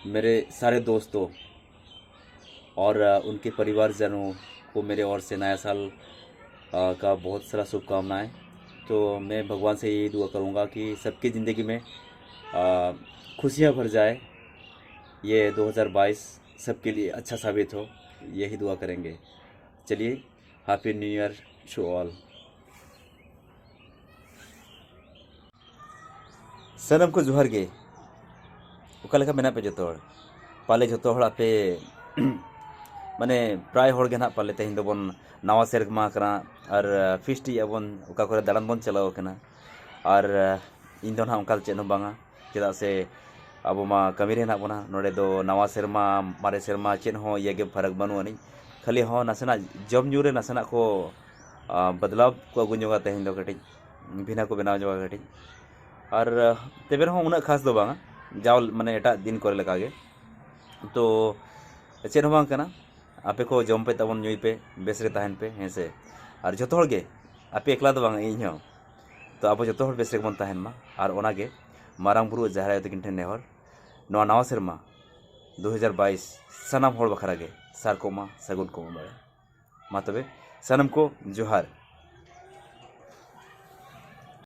मेरे सारे दोस्तों और उनके परिवारजनों को मेरे ओर से नया साल का बहुत सारा शुभकामनाएं। तो मैं भगवान से यही दुआ करूंगा कि सबकी ज़िंदगी में खुशियां भर जाए। ये 2022 सबके लिए अच्छा साबित हो, यही दुआ करेंगे। चलिए, happy new year to all. सनम को जोहर गे। ओका लेखा मेना पे जतो हड़ पाले जतो हड़ पे माने प्राय हड़ गे ना पाले तेहिं दो बन नवा सेरमा कना और फिस्टी अबन ओका करे दालान बन चलाव कना और इन दो ना उनका चेन हो बांगा चेदा से अब मा कमी रे ना बना नोडे दो नवा सेरमा मारे सेरमा चेन हो ये गे फरक बनु अनि खाली हो नासेना जम न्यूरे नासेना को बदलाव को अगुंजोगा तेहिं दो कटिज भिना को बनाव जोगा कटिज और तेबेर हो उना खास दो बांगा जाओ माने एटा दिन करे लगा गे। तो चेन हो बांग कना आपे को जम पे तबन न्यूई पे बेस रे तहन पे हैं से और जतो हड़ गे आपे एकला दो बांगा इन हो तो अब जतो हड़ बेस रे बन तहन मा और ओना गे मारांग बुरु जहरा तकिन ठेन नेहर नवा नवा सेरमा 2022 सनाम हड़ बखरा गे सार को मा सगुन को बारे मा तबे सनम को जोहार।